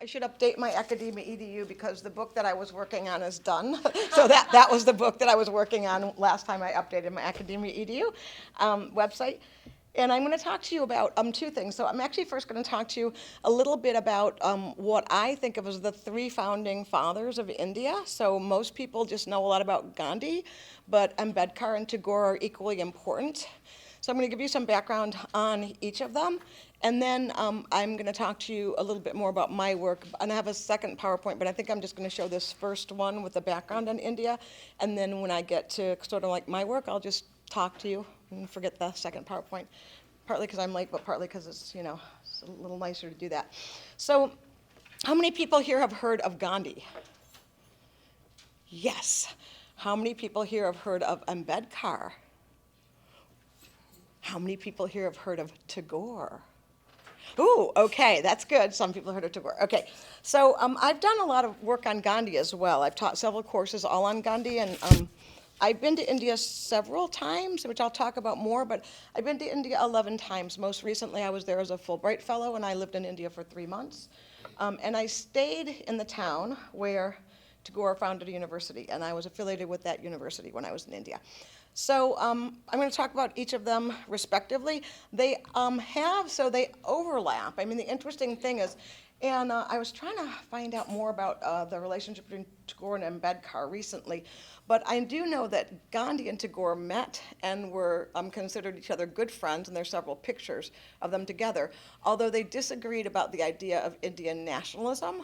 I should update my academia edu because the book that I was working on is done. So that was the book that I was working on last time I updated my academia edu website. And I'm going to talk to you about two things. So I'm actually first going to talk to you a little bit about what I think of as the three founding fathers of India. So most people just know a lot about Gandhi, but Ambedkar and Tagore are equally important. So I'm going to give you some background on each of them, and then I'm going to talk to you a little bit more about my work. And I have a second PowerPoint, but I think I'm just going to show this first one with the background on India, and then when I get to sort of like my work, I'll just talk to you and forget the second PowerPoint, partly because I'm late, but partly because it's, it's a little nicer to do that. So how many people here have heard of Gandhi? Yes. How many people here have heard of Ambedkar? How many people here have heard of Tagore? Ooh, okay, that's good. Some people heard of Tagore. Okay, so I've done a lot of work on Gandhi as well. I've taught several courses all on Gandhi, and I've been to India several times, which I'll talk about more, but I've been to India 11 times. Most recently, I was there as a Fulbright Fellow, and I lived in India for 3 months. And I stayed in the town where Tagore founded a university, and I was affiliated with that university when I was in India. So I'm going to talk about each of them respectively. They they overlap. I mean, the interesting thing is, and I was trying to find out more about the relationship between Tagore and Ambedkar recently, but I do know that Gandhi and Tagore met and were considered each other good friends, and there's several pictures of them together, although they disagreed about the idea of Indian nationalism.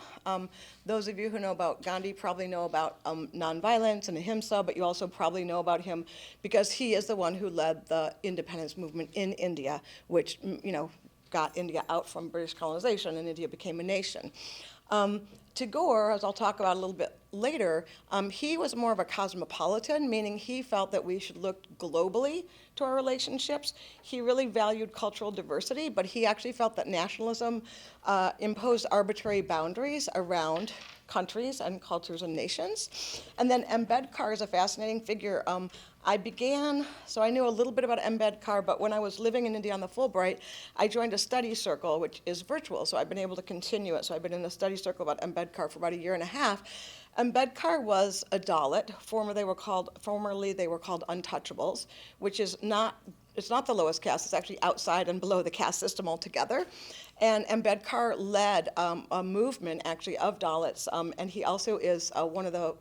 Those of you who know about Gandhi probably know about nonviolence and ahimsa, but you also probably know about him because he is the one who led the independence movement in India, which, got India out from British colonization, and India became a nation. Tagore, as I'll talk about a little bit later, he was more of a cosmopolitan, meaning he felt that we should look globally to our relationships. He really valued cultural diversity, but he actually felt that nationalism imposed arbitrary boundaries around countries and cultures and nations. And then Ambedkar is a fascinating figure. So I knew a little bit about Ambedkar, but when I was living in India on the Fulbright, I joined a study circle, which is virtual, so I've been able to continue it. So I've been in a study circle about Ambedkar for about 1.5 years. Ambedkar was a Dalit. Formerly they were called untouchables, which is it's not the lowest caste, it's actually outside and below the caste system altogether. And Ambedkar led a movement, actually, of Dalits, and he also is one of the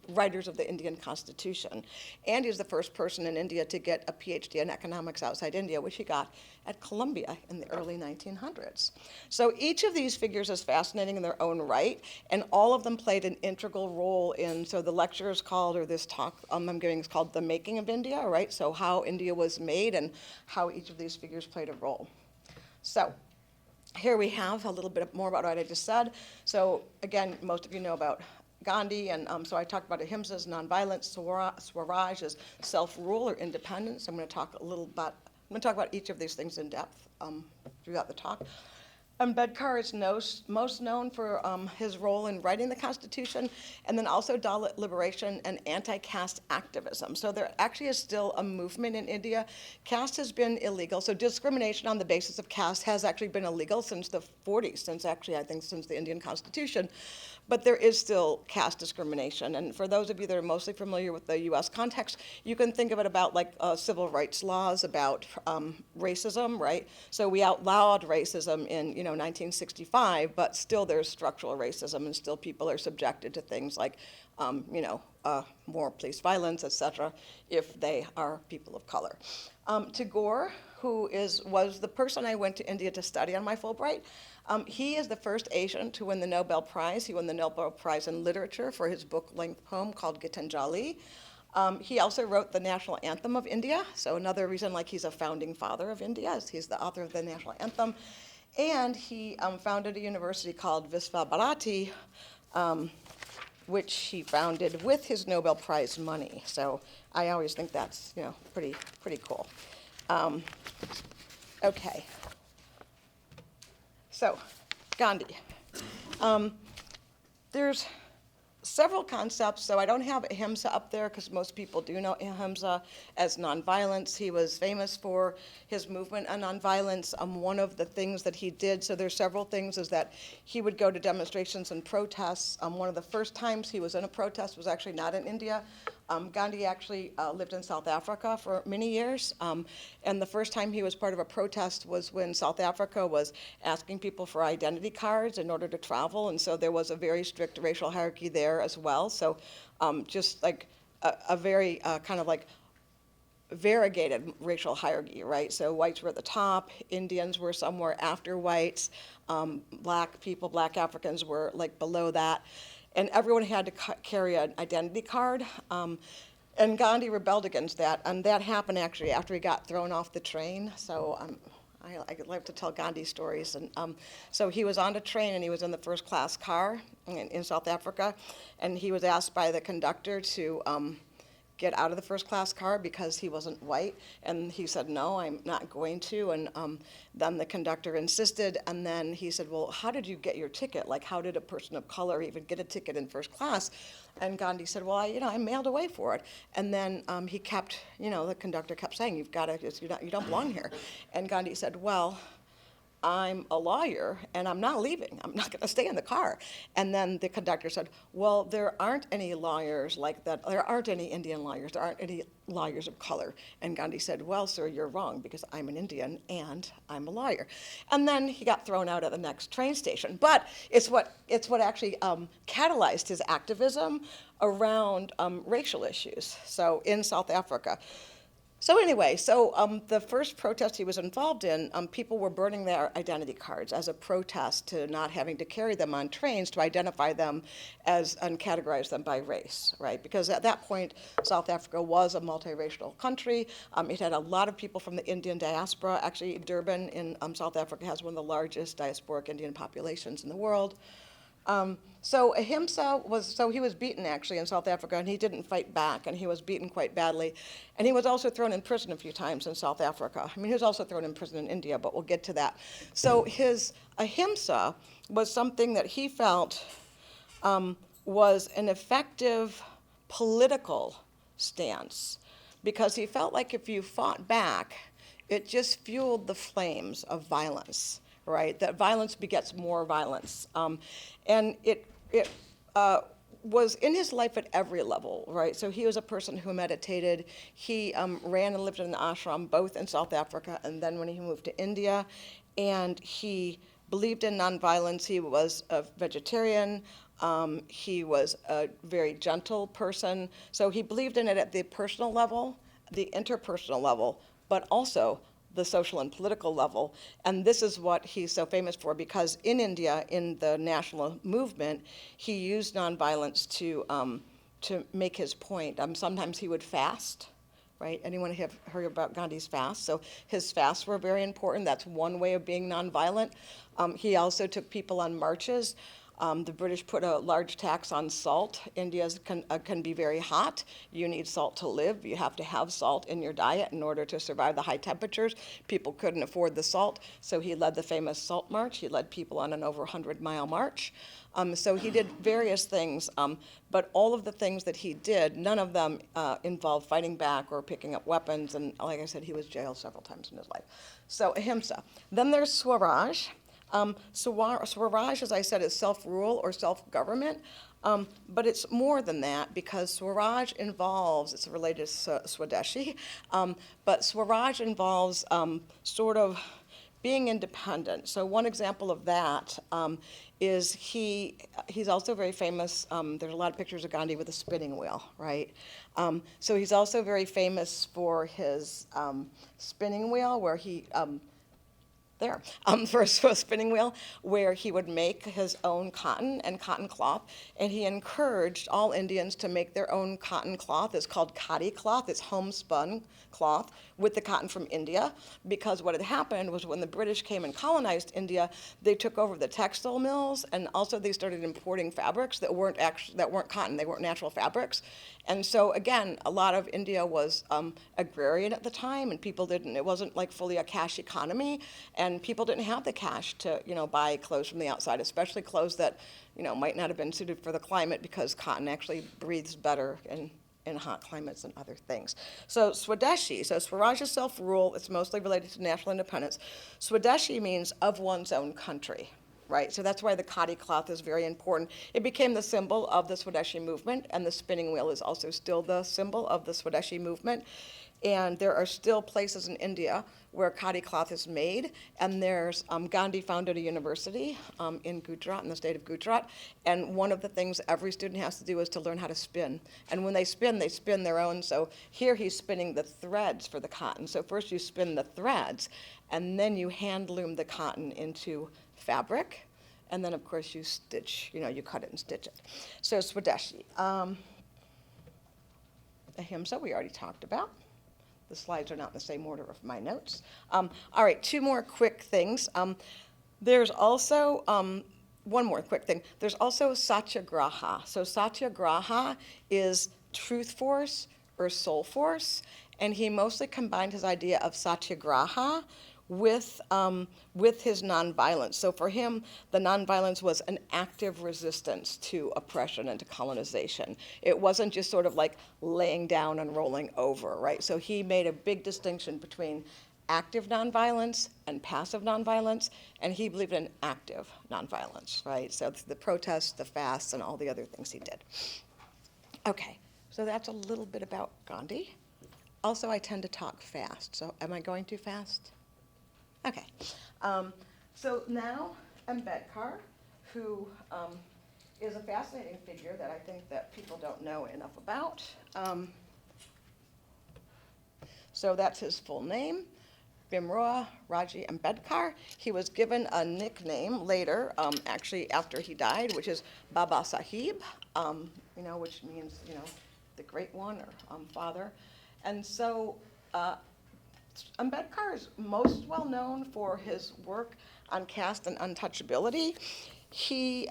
writers of the Indian Constitution. And he's the first person in India to get a PhD in economics outside India, which he got at Columbia in the early 1900s. So each of these figures is fascinating in their own right, and all of them played an integral role so the lecture is called, or this talk I'm giving is called The Making of India, right? So how India was made and how each of these figures played a role. So here we have a little bit more about what I just said. So again, most of you know about Gandhi, and so I talked about ahimsa as nonviolence, Swaraj as self-rule or independence. I'm going to talk about each of these things in depth throughout the talk. Ambedkar is most known for his role in writing the Constitution, and then also Dalit liberation and anti-caste activism. So there actually is still a movement in India. Caste has been illegal, so discrimination on the basis of caste has actually been illegal since the 40s, since the Indian Constitution. But there is still caste discrimination. And for those of you that are mostly familiar with the US context, you can think of it about like civil rights laws about racism, right? So we outlawed racism in 1965, but still there's structural racism, and still people are subjected to things like more police violence, et cetera, if they are people of color. Tagore, who was the person I went to India to study on my Fulbright, he is the first Asian to win the Nobel Prize. He won the Nobel Prize in Literature for his book-length poem called Gitanjali. He also wrote the national anthem of India, so another reason he's a founding father of India is he's the author of the national anthem. And he founded a university called Visva-Bharati, which he founded with his Nobel Prize money. So I always think that's pretty cool. Okay. So Gandhi. There's several concepts. So I don't have ahimsa up there because most people do know ahimsa as nonviolence. He was famous for his movement on nonviolence. One of the things that he did, so there's several things, is that he would go to demonstrations and protests. One of the first times he was in a protest was actually not in India. Gandhi actually lived in South Africa for many years, and the first time he was part of a protest was when South Africa was asking people for identity cards in order to travel, and so there was a very strict racial hierarchy there as well. So just like a very kind of like variegated racial hierarchy, right? So whites were at the top, Indians were somewhere after whites, black people, black Africans were like below that. And everyone had to carry an identity card. And Gandhi rebelled against that, and that happened actually after he got thrown off the train. So I like to tell Gandhi stories. And so he was on a train, and he was in the first class car in South Africa, and he was asked by the conductor to get out of the first class car because he wasn't white, and he said, no, I'm not going to, and then the conductor insisted, and then he said, well, how did you get your ticket? Like, how did a person of color even get a ticket in first class? And Gandhi said, well, I mailed away for it. And then he kept, the conductor kept saying, you've got to, you don't belong here. And Gandhi said, well, I'm a lawyer, and I'm not leaving. I'm not going to stay in the car. And then the conductor said, well, there aren't any lawyers like that. There aren't any Indian lawyers. There aren't any lawyers of color. And Gandhi said, well, sir, you're wrong, because I'm an Indian, and I'm a lawyer. And then he got thrown out at the next train station. But it's what actually catalyzed his activism around racial issues, so in South Africa. So anyway, the first protest he was involved in, people were burning their identity cards as a protest to not having to carry them on trains to identify them as and categorize them by race, right? Because at that point, South Africa was a multiracial country. It had a lot of people from the Indian diaspora. Actually, Durban in South Africa has one of the largest diasporic Indian populations in the world. So ahimsa he was beaten actually in South Africa, and he didn't fight back, and he was beaten quite badly. And he was also thrown in prison a few times in South Africa. I mean, he was also thrown in prison in India, but we'll get to that. So his ahimsa was something that he felt was an effective political stance, because he felt like if you fought back, it just fueled the flames of violence. Right, that violence begets more violence, and it was in his life at every level. Right, so he was a person who meditated. He ran and lived in an ashram both in South Africa and then when he moved to India, and he believed in nonviolence. He was a vegetarian. He was a very gentle person. So he believed in it at the personal level, the interpersonal level, but also the social and political level. And this is what he's so famous for, because in India, in the national movement, he used nonviolence to make his point. Sometimes he would fast, right? Anyone have heard about Gandhi's fast? So his fasts were very important. That's one way of being nonviolent. He also took people on marches. The British put a large tax on salt. India can be very hot. You need salt to live. You have to have salt in your diet in order to survive the high temperatures. People couldn't afford the salt, so he led the famous Salt March. He led people on an over 100-mile march. So he did various things, but all of the things that he did, none of them involved fighting back or picking up weapons, and like I said, he was jailed several times in his life. So ahimsa. Then there's Swaraj. Swaraj, as I said, is self-rule or self-government, but it's more than that, because Swaraj involves, it's related to Swadeshi, but Swaraj involves sort of being independent. So one example of that is he's also very famous. There's a lot of pictures of Gandhi with a spinning wheel, right? So he's also very famous for his spinning wheel, where he for a spinning wheel, where he would make his own cotton and cotton cloth, and he encouraged all Indians to make their own cotton cloth. It's called khadi cloth. It's homespun cloth with the cotton from India, because what had happened was when the British came and colonized India, they took over the textile mills, and also they started importing fabrics that weren't cotton. They weren't natural fabrics. And so again, a lot of India was agrarian at the time, and people it wasn't like fully a cash economy, and people didn't have the cash to, buy clothes from the outside, especially clothes that, might not have been suited for the climate, because cotton actually breathes better in hot climates and other things. So Swadeshi, so Swaraj is self-rule. It's mostly related to national independence. Swadeshi means of one's own country, right? So that's why the khadi cloth is very important. It became the symbol of the Swadeshi movement, and the spinning wheel is also still the symbol of the Swadeshi movement. And there are still places in India where khadi cloth is made, and there's Gandhi founded a university in Gujarat, in the state of Gujarat, and one of the things every student has to do is to learn how to spin. And when they spin their own. So here he's spinning the threads for the cotton. So first you spin the threads, and then you hand loom the cotton into fabric, and then of course you stitch, you cut it and stitch it. So Swadeshi. Ahimsa we already talked about. The slides are not in the same order of my notes. All right, two more quick things. There's also, one more quick thing. There's also satyagraha. So satyagraha is truth force or soul force, and he mostly combined his idea of satyagraha with his nonviolence. So for him, the nonviolence was an active resistance to oppression and to colonization. It wasn't just sort of like laying down and rolling over, right? So he made a big distinction between active nonviolence and passive nonviolence, and he believed in active nonviolence, right? So the protests, the fasts, and all the other things he did. Okay, so that's a little bit about Gandhi. Also, I tend to talk fast, so am I going too fast? Okay, so now Ambedkar, who is a fascinating figure that I think that people don't know enough about. So that's his full name, Bhimrao Raji Ambedkar. He was given a nickname later, actually after he died, which is Baba Sahib, which means, the great one, or father. And so Ambedkar is most well known for his work on caste and untouchability. He,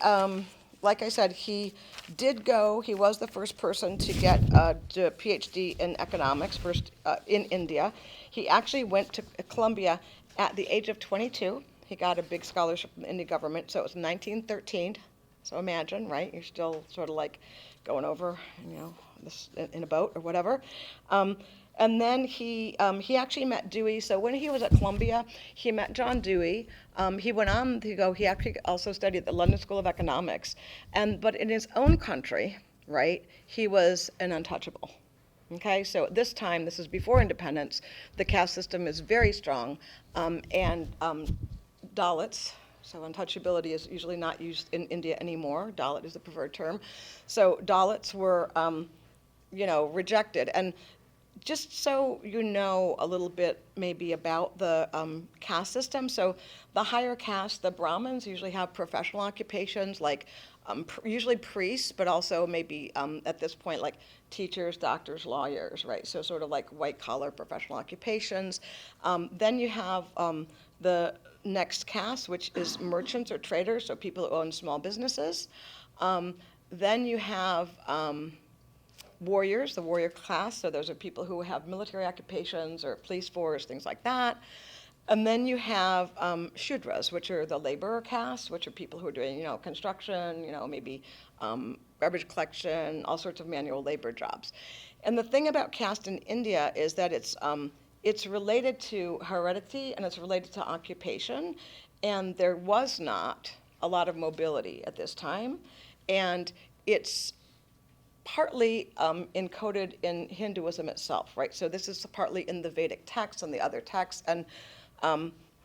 like I said, he was the first person to get a PhD in economics, first in India. He actually went to Columbia at the age of 22. He got a big scholarship from the Indian government, so it was 1913. So imagine, right? You're still sort of like going over, this in a boat or whatever. And then he actually met Dewey. So when he was at Columbia, he met John Dewey. He went on to go, he actually also studied at the London School of Economics. But in his own country, right, he was an untouchable. Okay, so at this time, this is before independence, the caste system is very strong. And Dalits, so untouchability is usually not used in India anymore. Dalit is the preferred term. So Dalits were, rejected. And just so you know a little bit maybe about the caste system, so the higher caste, the Brahmins, usually have professional occupations like usually priests, but also maybe at this point like teachers, doctors, lawyers, right? So sort of like white collar professional occupations. Then you have the next caste, which is merchants or traders, so people who own small businesses. Then you have warriors, the warrior class, so those are people who have military occupations or police force, things like that. And then you have Shudras, which are the laborer caste, which are people who are doing, construction, maybe garbage collection, all sorts of manual labor jobs. And the thing about caste in India is that it's related to heredity and it's related to occupation, and there was not a lot of mobility at this time, and it's partly encoded in Hinduism itself, right? So this is partly in the Vedic texts and the other texts, and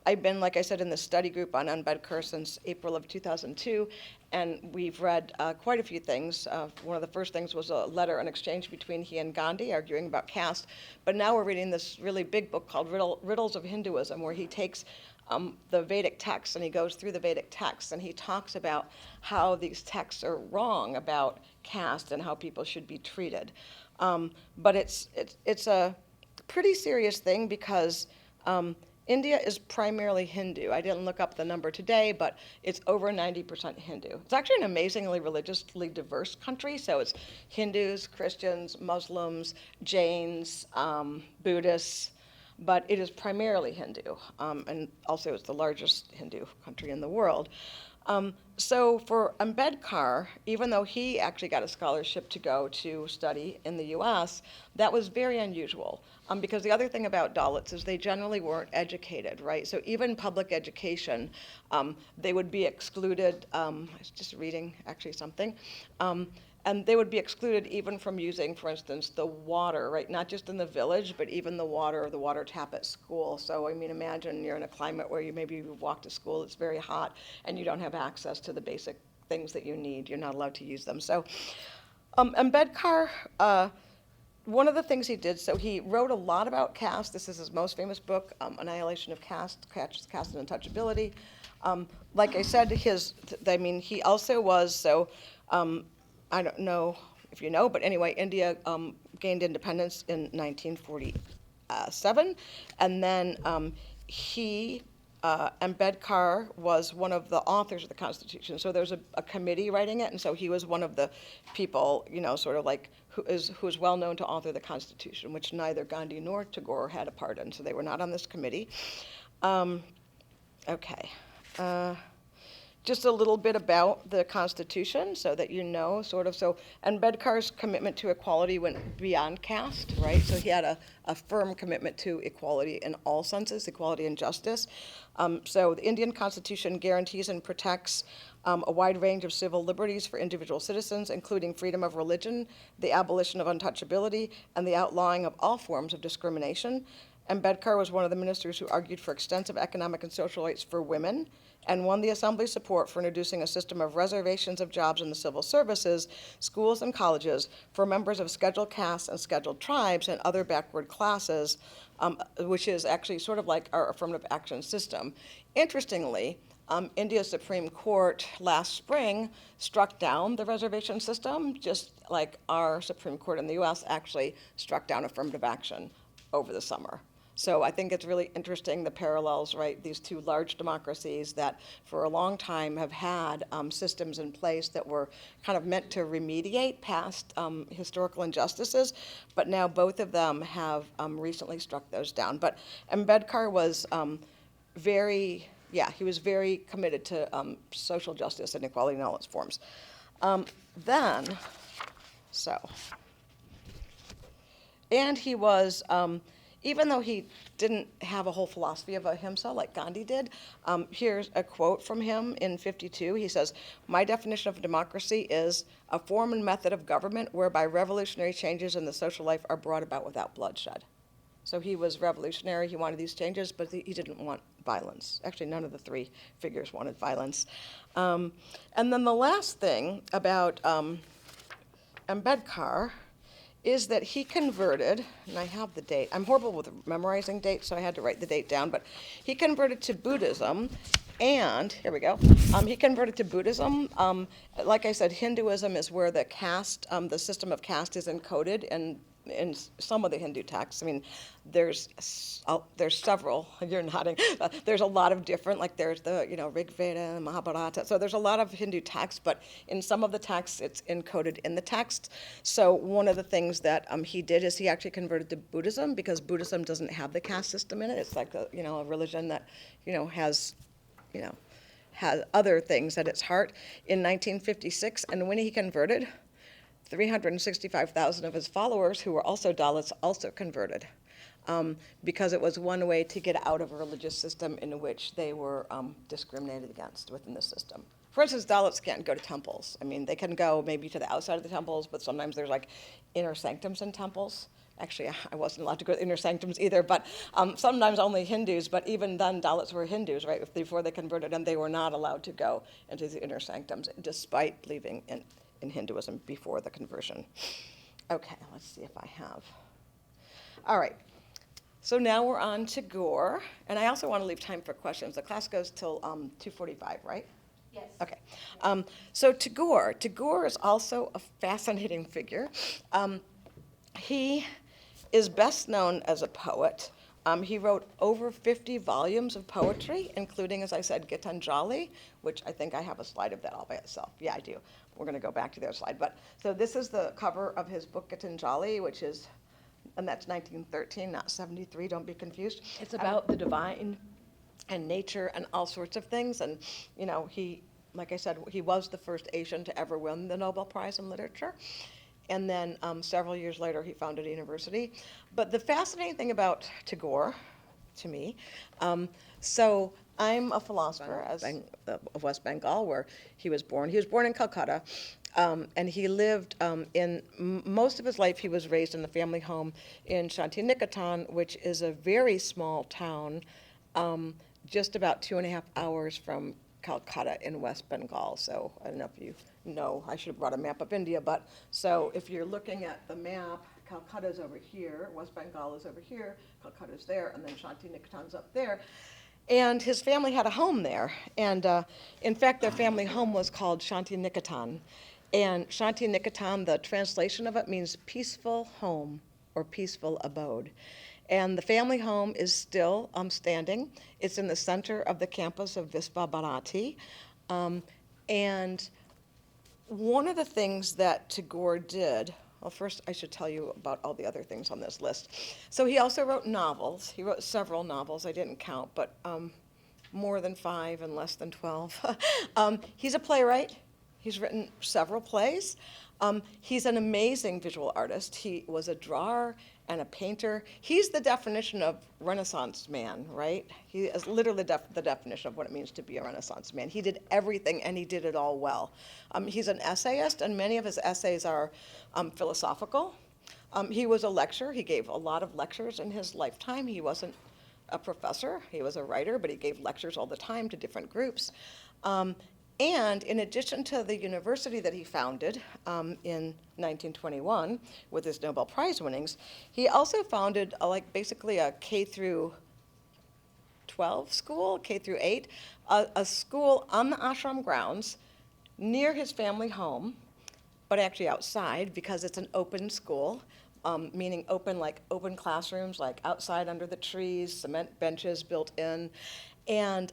I've been, like I said, in the study group on Ambedkar since April of 2002, and we've read quite a few things. One of the first things was a letter, an exchange between he and Gandhi arguing about caste, but now we're reading this really big book called Riddles of Hinduism, where he takes the Vedic texts and he goes through the Vedic texts and he talks about how these texts are wrong about caste and how people should be treated. But it's a pretty serious thing because India is primarily Hindu. I didn't look up the number today, but it's over 90% Hindu. It's actually an amazingly religiously diverse country. So it's Hindus, Christians, Muslims, Jains, Buddhists, but it is primarily Hindu, and also it's the largest Hindu country in the world. So for Ambedkar, even though he actually got a scholarship to go to study in the US, that was very unusual. Because the other thing about Dalits is they generally weren't educated, right? So even public education, they would be excluded. I was just reading actually something. And they would be excluded even from using, for instance, the water, right? Not just in the village, but even the water tap at school. So, I mean, imagine you're in a climate where you walk to school, it's very hot, and you don't have access to the basic things that you need. You're not allowed to use them. So, Ambedkar, one of the things he did, so he wrote a lot about caste. This is his most famous book, Annihilation of Caste, Caste and Untouchability. Like I said, he also was, I don't know if you know, but anyway, India gained independence in 1947, and then Ambedkar was one of the authors of the Constitution. So there's a committee writing it, and so he was one of the people, sort of like who is well known to author the Constitution, which neither Gandhi nor Tagore had a part in, so they were not on this committee. Okay. Just a little bit about the Constitution so that you know, sort of. So Ambedkar's commitment to equality went beyond caste, right? So he had a firm commitment to equality in all senses, equality and justice. So the Indian Constitution guarantees and protects a wide range of civil liberties for individual citizens, including freedom of religion, the abolition of untouchability, and the outlawing of all forms of discrimination. Ambedkar was one of the ministers who argued for extensive economic and social rights for women, and won the Assembly's support for introducing a system of reservations of jobs in the civil services, schools, and colleges for members of scheduled castes and scheduled tribes and other backward classes, which is actually sort of like our affirmative action system. Interestingly, India's Supreme Court last spring struck down the reservation system, just like our Supreme Court in the US actually struck down affirmative action over the summer. So I think it's really interesting, the parallels, right? These two large democracies that for a long time have had systems in place that were kind of meant to remediate past historical injustices, but now both of them have recently struck those down. But Ambedkar was he was very committed to social justice and equality in all its forms. And he was, even though he didn't have a whole philosophy of ahimsa like Gandhi did, here's a quote from him in 52. He says, "My definition of democracy is a form and method of government whereby revolutionary changes in the social life are brought about without bloodshed." So he was revolutionary, he wanted these changes, but he didn't want violence. Actually, none of the three figures wanted violence. And then the last thing about Ambedkar is that he converted, and I have the date. I'm horrible with memorizing dates, so I had to write the date down, but he converted to Buddhism, and, here we go, he converted to Buddhism. Like I said, Hinduism is where the caste, the system of caste is encoded in some of the Hindu texts. I mean, there's several, you're nodding, there's a lot of different, like there's the, Rig Veda and Mahabharata, so there's a lot of Hindu texts, but in some of the texts, it's encoded in the text. So one of the things that he did is he actually converted to Buddhism, because Buddhism doesn't have the caste system in it. It's like a religion that, has other things at its heart. In 1956, and when he converted, 365,000 of his followers, who were also Dalits, also converted, because it was one way to get out of a religious system in which they were discriminated against within the system. For instance, Dalits can't go to temples. I mean, they can go maybe to the outside of the temples, but sometimes there's like inner sanctums in temples. Actually, I wasn't allowed to go to inner sanctums either, but sometimes only Hindus, but even then Dalits were Hindus, right, before they converted, and they were not allowed to go into the inner sanctums, despite believing in Hinduism before the conversion. Okay, let's see if I have. All right, so now we're on to Tagore, and I also want to leave time for questions. The class goes till 2:45, right? Yes. Okay, so Tagore is also a fascinating figure. He is best known as a poet. He wrote over 50 volumes of poetry, including, as I said, Gitanjali, which I think I have a slide of that all by itself. Yeah, I do. We're going to go back to the other slide. But so this is the cover of his book Gitanjali, which is and that's 1913, not 73, don't be confused. It's about the divine and nature and all sorts of things. And, you know, he, like I said, he was the first Asian to ever win the Nobel Prize in Literature. And then several years later, he founded a university. But the fascinating thing about Tagore, to me, so I'm a philosopher of West Bengal, where he was born. He was born in Calcutta, and he lived most of his life. He was raised in the family home in Shantiniketan, which is a very small town, just about 2.5 hours from Calcutta in West Bengal. So I don't know if you know, I should have brought a map of India, but so if you're looking at the map, Calcutta's over here, West Bengal is over here, Calcutta's there, and then Shantiniketan's up there. And his family had a home there. And in fact, their family home was called Shantiniketan. And Shantiniketan, the translation of it means peaceful home or peaceful abode. And the family home is still standing. It's in the center of the campus of Visva Bharati. And one of the things that Tagore did, well, first I should tell you about all the other things on this list. So he also wrote novels. He wrote several novels. I didn't count, but more than 5 and less than 12. He's a playwright. He's written several plays. He's an amazing visual artist. He was a drawer and a painter. He's the definition of Renaissance man, right? He is literally the definition of what it means to be a Renaissance man. He did everything, and he did it all well. He's an essayist, and many of his essays are philosophical. He was a lecturer. He gave a lot of lectures in his lifetime. He wasn't a professor. He was a writer, but he gave lectures all the time to different groups. And in addition to the university that he founded in 1921 with his Nobel Prize winnings, he also founded basically a K through 12 school, K through 8, a school on the ashram grounds near his family home, but actually outside because it's an open school, meaning open like open classrooms, like outside under the trees, cement benches built in. And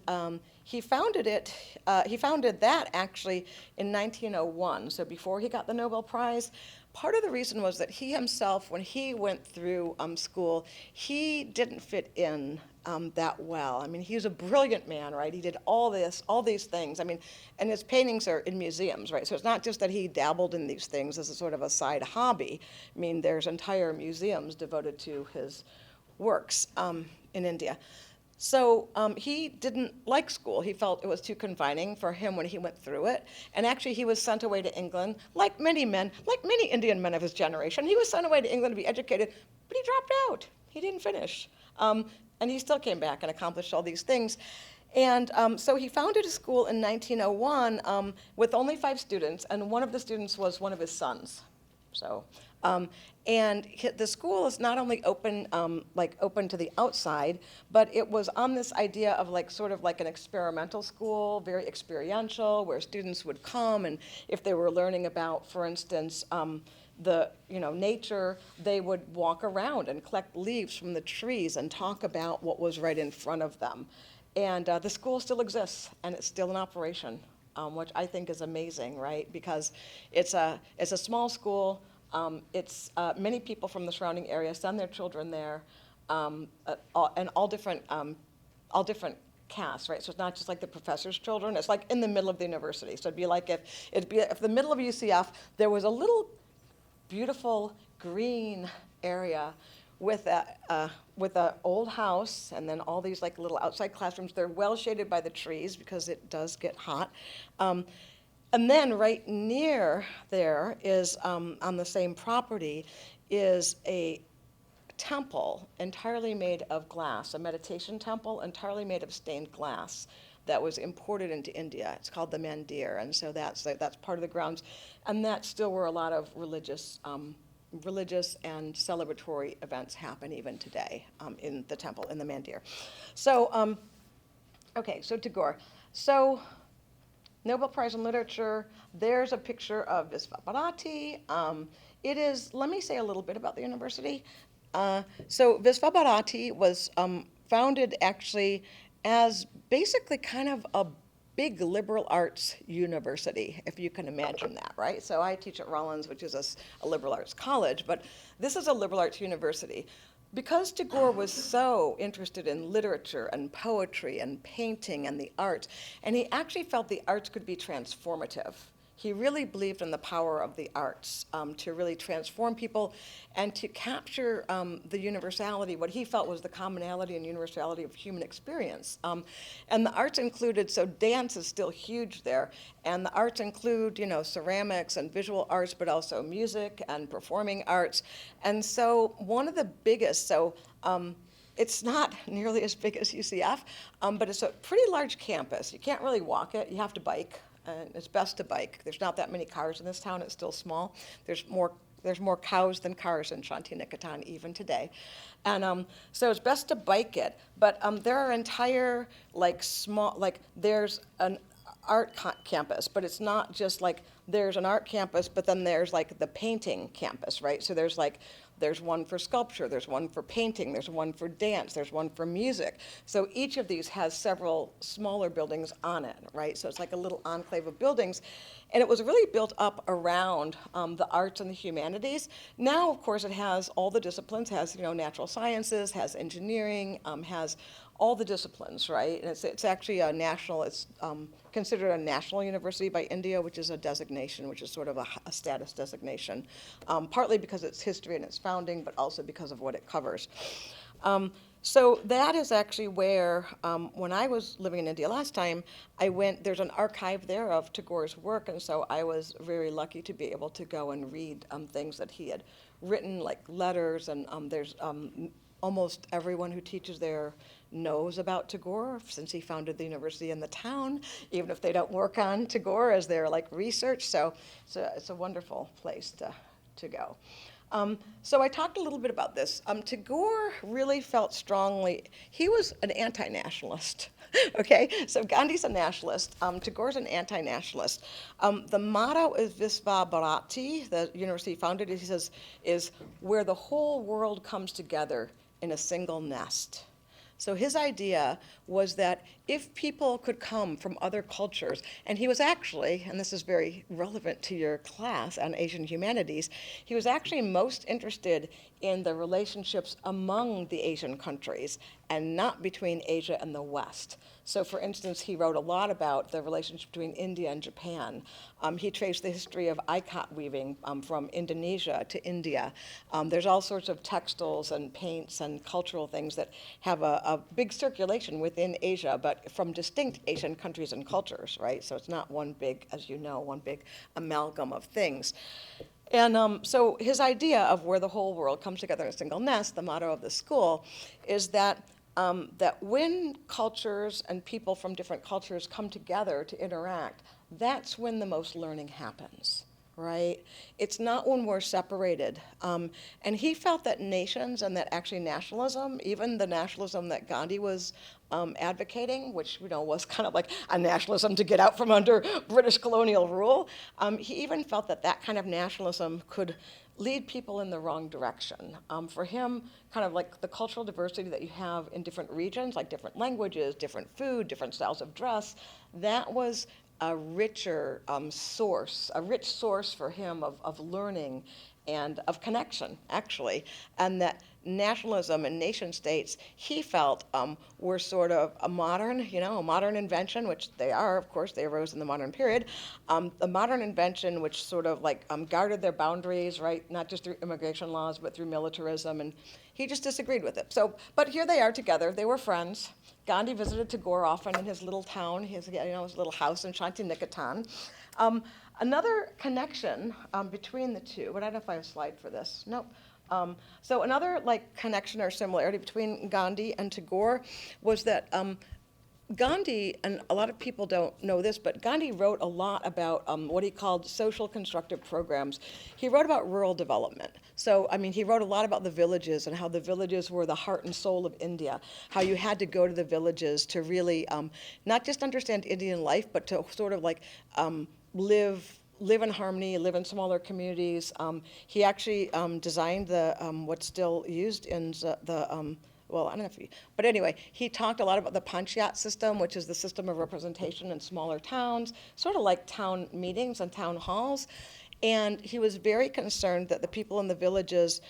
he founded that actually in 1901, so before he got the Nobel Prize. Part of the reason was that he himself, when he went through school, he didn't fit in that well. I mean, he was a brilliant man, right? He did all these things. I mean, and his paintings are in museums, right? So it's not just that he dabbled in these things as a sort of a side hobby. I mean, there's entire museums devoted to his works in India. So he didn't like school. He felt it was too confining for him when he went through it. And actually, he was sent away to England, like many men, like many Indian men of his generation. He was sent away to England to be educated, but he dropped out. He didn't finish. And he still came back and accomplished all these things. And so he founded a school in 1901 with only 5 students, and one of the students was one of his sons. So, and the school is not only open, open to the outside, but it was on this idea of sort of like an experimental school, very experiential, where students would come, and if they were learning about, for instance, nature, they would walk around and collect leaves from the trees and talk about what was right in front of them. And the school still exists, and it's still in operation, which I think is amazing, right? Because it's a small school. It's many people from the surrounding area send their children there, and all different casts, right? So it's not just like the professor's children. It's like in the middle of the university. So it'd be like if the middle of UCF there was a little beautiful green area with a old house, and then all these little outside classrooms. They're well shaded by the trees because it does get hot. And then right near there is, on the same property, is a temple entirely made of glass, a meditation temple entirely made of stained glass that was imported into India. It's called the Mandir, and so that's part of the grounds. And that's still where a lot of religious and celebratory events happen even today, in the temple, in the Mandir. So, okay, so Tagore. So, Nobel Prize in Literature, there's a picture of Visva Bharati. It is, let me say a little bit about the university. So Visva Bharati was founded actually as basically kind of a big liberal arts university, if you can imagine that, right? So I teach at Rollins, which is a liberal arts college, but this is a liberal arts university. Because Tagore was so interested in literature and poetry and painting and the arts, and he actually felt the arts could be transformative. He really believed in the power of the arts to really transform people and to capture the universality, what he felt was the commonality and universality of human experience. And the arts included, so dance is still huge there, and the arts include, ceramics and visual arts, but also music and performing arts. And so one of the biggest, it's not nearly as big as UCF, but it's a pretty large campus. You can't really walk it, you have to bike. And it's best to bike. There's not that many cars in this town. It's still small. There's more cows than cars in Shantiniketan even today. And so it's best to bike it. But there are entire, there's an art campus, but it's not just there's an art campus, but then there's the painting campus, right? So there's one for sculpture, there's one for painting, there's one for dance, there's one for music. So each of these has several smaller buildings on it, right? So it's like a little enclave of buildings. And it was really built up around the arts and the humanities. Now, of course, it has all the disciplines, has natural sciences, has engineering, has all the disciplines, right? And it's actually a national, it's considered a national university by India, which is a designation, which is sort of a status designation, partly because it's history and its founding, but also because of what it covers. So that is actually where, when I was living in India last time, there's an archive there of Tagore's work, and so I was very lucky to be able to go and read things that he had written, like letters, and there's almost everyone who teaches there knows about Tagore since he founded the university in the town, even if they don't work on Tagore as their research. So it's a wonderful place to go. So I talked a little bit about this. Tagore really felt strongly, he was an anti-nationalist, okay? So Gandhi's a nationalist, Tagore's an anti-nationalist. The motto is Visva Bharati, the university founded, he says, is where the whole world comes together in a single nest. So his idea was that if people could come from other cultures, and he was actually, and this is very relevant to your class on Asian humanities, he was actually most interested in the relationships among the Asian countries and not between Asia and the West. So for instance, he wrote a lot about the relationship between India and Japan. He traced the history of ikat weaving from Indonesia to India. There's all sorts of textiles and paints and cultural things that have a big circulation within Asia, but from distinct Asian countries and cultures, right? So it's not one big, as you know, one big amalgam of things. And so his idea of where the whole world comes together in a single nest, the motto of the school, is that that when cultures and people from different cultures come together to interact, that's when the most learning happens, right? It's not when we're separated. And he felt that nations and that actually nationalism, even the nationalism that Gandhi was advocating, which was kind of like a nationalism to get out from under British colonial rule, he even felt that that kind of nationalism could lead people in the wrong direction. For him, kind of like the cultural diversity that you have in different regions, like different languages, different food, different styles of dress, that was a richer source, a rich source for him of learning and of connection, actually, and that nationalism and nation states, he felt, were sort of a modern invention, which they are, of course, they arose in the modern period, a modern invention which sort of guarded their boundaries, right, not just through immigration laws, but through militarism, and he just disagreed with it. So, but here they are together, they were friends. Gandhi visited Tagore often in his little town, his little house in Shantiniketan. Another connection between the two, but I don't know if I have a slide for this. Nope. So another connection or similarity between Gandhi and Tagore was that Gandhi, and a lot of people don't know this, but Gandhi wrote a lot about what he called social constructive programs. He wrote about rural development. So, he wrote a lot about the villages and how the villages were the heart and soul of India, how you had to go to the villages to really not just understand Indian life, but to sort of live in harmony, live in smaller communities. He actually designed what's still used in the well, I don't know if he, but anyway, he talked a lot about the Panchayat system, which is the system of representation in smaller towns, sort of like town meetings and town halls. And he was very concerned that the people in the villages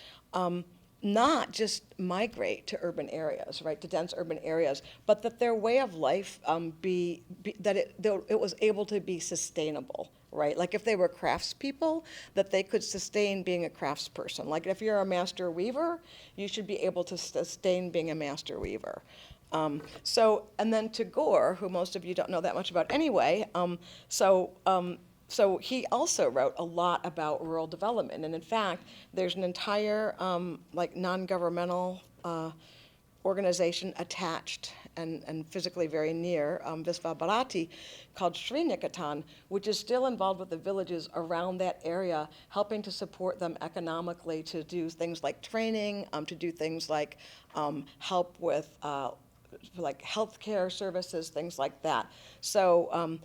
not just migrate to urban areas, right, to dense urban areas, but that their way of life that it was able to be sustainable, right? Like if they were craftspeople, that they could sustain being a craftsperson. Like if you're a master weaver, you should be able to sustain being a master weaver. And then Tagore, who most of you don't know that much about anyway, so he also wrote a lot about rural development, and in fact, there's an entire non-governmental organization attached and physically very near Visva Bharati called Sri Nikatan, which is still involved with the villages around that area, helping to support them economically to do things like training, to do things like help with like healthcare services, things like that. So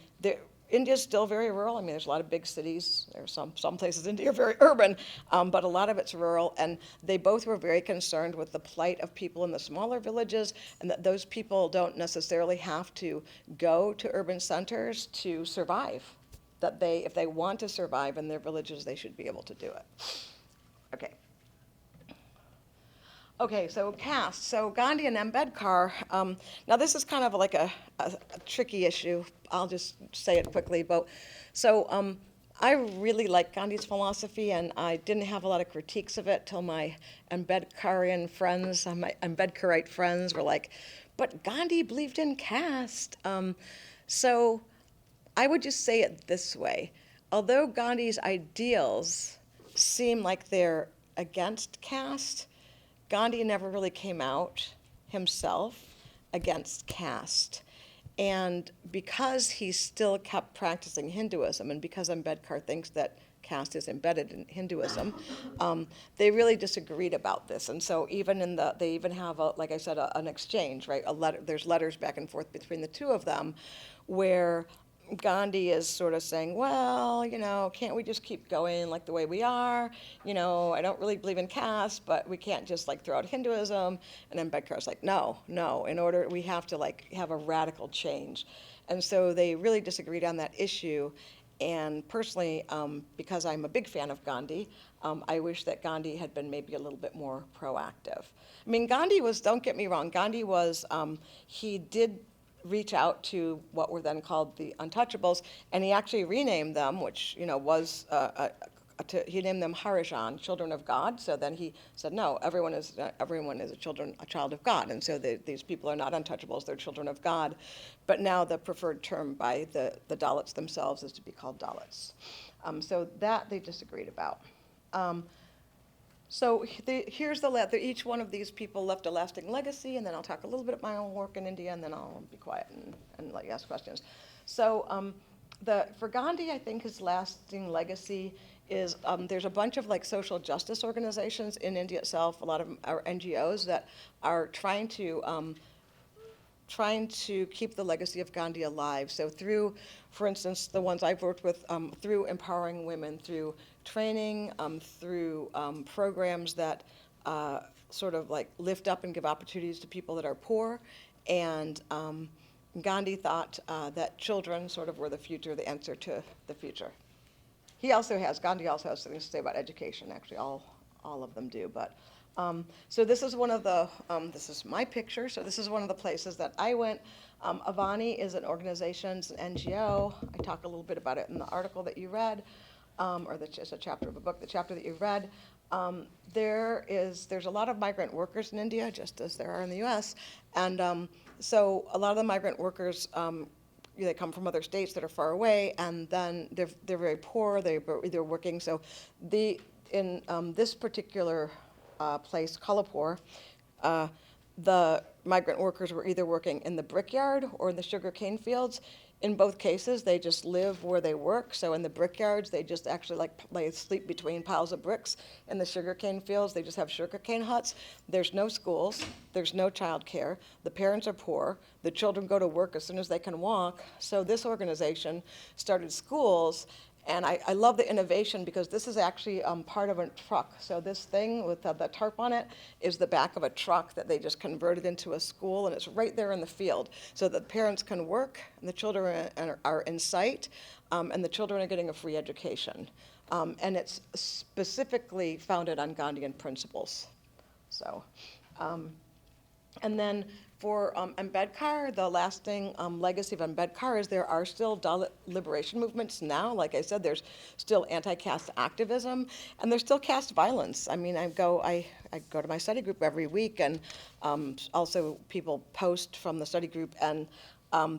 India's still very rural. I mean, there's a lot of big cities. There's some places in India are very urban, but a lot of it's rural. And they both were very concerned with the plight of people in the smaller villages, and that those people don't necessarily have to go to urban centers to survive. That if they want to survive in their villages, they should be able to do it. Okay. Okay, so caste. So Gandhi and Ambedkar. Now this is kind of like a tricky issue. I'll just say it quickly. But so I really like Gandhi's philosophy, and I didn't have a lot of critiques of it till my Ambedkarian friends, my Ambedkarite friends, were like, "But Gandhi believed in caste." So I would just say it this way: although Gandhi's ideals seem like they're against caste, Gandhi never really came out himself against caste. And because he still kept practicing Hinduism, and because Ambedkar thinks that caste is embedded in Hinduism, they really disagreed about this. And so they even have, like I said, an exchange, right? There's letters back and forth between the two of them where Gandhi is sort of saying, well, can't we just keep going like the way we are? I don't really believe in caste, but we can't just throw out Hinduism. And Ambedkar's like, no, we have to have a radical change. And so they really disagreed on that issue. And personally, because I'm a big fan of Gandhi, I wish that Gandhi had been maybe a little bit more proactive. I mean, Gandhi was, don't get me wrong, Gandhi was, he did reach out to what were then called the untouchables, and he actually renamed them, which was he named them Harijan, children of God. So then he said, no, everyone is a child of God, and so these people are not untouchables; they're children of God. But now the preferred term by the Dalits themselves is to be called Dalits. So that they disagreed about. So here's each one of these people left a lasting legacy, and then I'll talk a little bit about my own work in India, and then I'll be quiet and let you ask questions. So for Gandhi, I think his lasting legacy is there's a bunch of social justice organizations in India itself, a lot of them are NGOs that are trying to keep the legacy of Gandhi alive. So through, for instance, the ones I've worked with, through empowering women, through training, through programs that sort of lift up and give opportunities to people that are poor. And Gandhi thought that children sort of were the future, the answer to the future. Gandhi also has things to say about education, actually, all of them do. But so this is this is my picture. So this is one of the places that I went. Avani is an organization, it's an NGO. I talk a little bit about it in the article that you read, it's a chapter of a book, the chapter that you read. There's a lot of migrant workers in India, just as there are in the US. And so a lot of the migrant workers, they come from other states that are far away, and then they're very poor, they're working. So in this particular place, Kolhapur, the migrant workers were either working in the brickyard or in the sugarcane fields. In both cases, they just live where they work. So in the brickyards, they just actually sleep between piles of bricks. In the sugarcane fields, they just have sugarcane huts. There's no schools. There's no childcare. The parents are poor. The children go to work as soon as they can walk. So this organization started schools And I love the innovation because this is actually part of a truck. So this thing with the tarp on it is the back of a truck that they just converted into a school, and it's right there in the field. So the parents can work, and the children are in sight, and the children are getting a free education. And it's specifically founded on Gandhian principles. So, and then for Ambedkar, the lasting legacy of Ambedkar is there are still Dalit liberation movements now. Like I said, there's still anti-caste activism, and there's still caste violence. I mean, I go to my study group every week, and also people post from the study group, and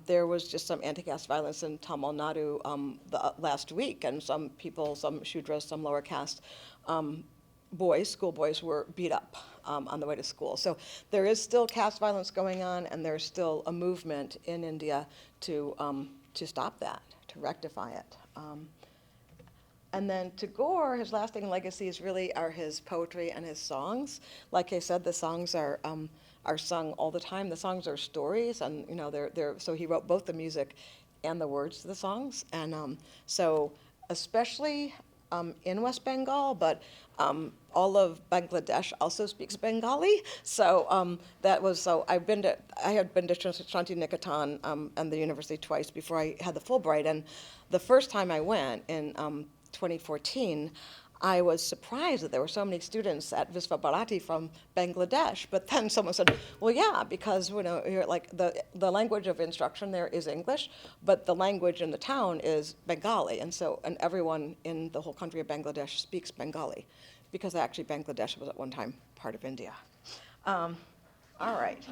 there was just some anti-caste violence in Tamil Nadu last week, and some people, some Shudras, some lower caste schoolboys were beat up on the way to school. So there is still caste violence going on, and there's still a movement in India to stop that, to rectify it. And then Tagore, his lasting legacies really are his poetry and his songs. Like I said, the songs are sung all the time. The songs are stories, and so he wrote both the music and the words to the songs. And so especially in West Bengal, but all of Bangladesh also speaks Bengali. So I had been to Shanti Niketan and the university twice before I had the Fulbright. And the first time I went in 2014, I was surprised that there were so many students at Visva Bharati from Bangladesh. But then someone said, well, yeah, because you're like the language of instruction there is English, but the language in the town is Bengali. And everyone in the whole country of Bangladesh speaks Bengali, because actually Bangladesh was at one time part of India. All right,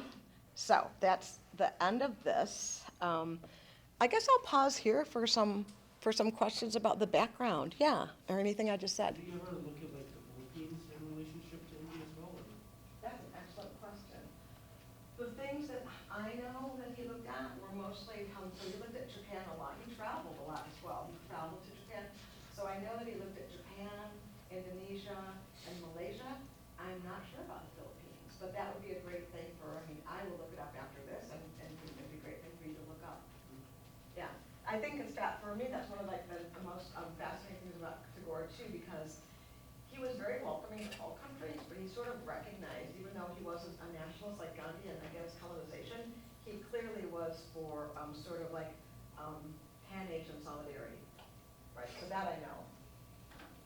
so that's the end of this. I guess I'll pause here for some questions about the background, yeah, or anything I just said. Do you ever look at like the Philippines in relationship to India as well? Or? That's an excellent question. The things that I know that he looked at were mostly, so he looked at Japan a lot. He traveled a lot as well. He traveled to Japan. So I know that he looked at Japan, Indonesia, and Malaysia. I'm not sure about the Philippines, but that would be a great thing I will look it up after this, and it'd be a great thing for you to look up. Yeah. I think for me, that's one of like the most fascinating things about Tagore too, because he was very welcoming to all countries, but he sort of recognized, even though he wasn't a nationalist like Gandhi and against colonization, he clearly was for sort of like pan-Asian solidarity, right? So that I know.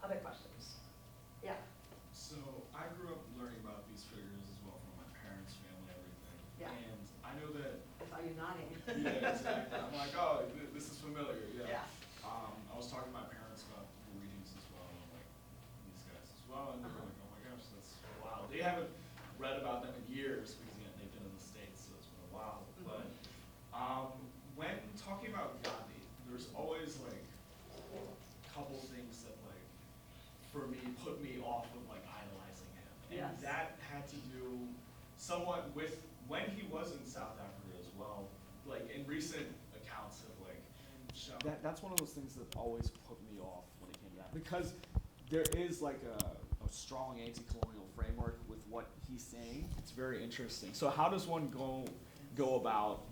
Other questions? Yeah. So I grew up learning about these figures as well from my parents, family, everything. Yeah. And I know that. I saw you nodding. Yeah, exactly. I'm like, oh, this is familiar. Yeah. Yeah. I was talking to my parents about the readings as well, and like these guys as well, and they were like, oh my gosh, that's wild. They haven't read about them in years because again, they've been in the States, so it's been a while. Mm-hmm. But when talking about Gandhi, there's always like a couple things that like for me put me off of like idolizing him, and yes. That had to do somewhat with when he was in South Africa as well. Like in recent accounts of like shown. That's one of those things that always put me off when it came to that, because there is like a strong anti-colonial framework with what he's saying. It's very interesting. So how does one go about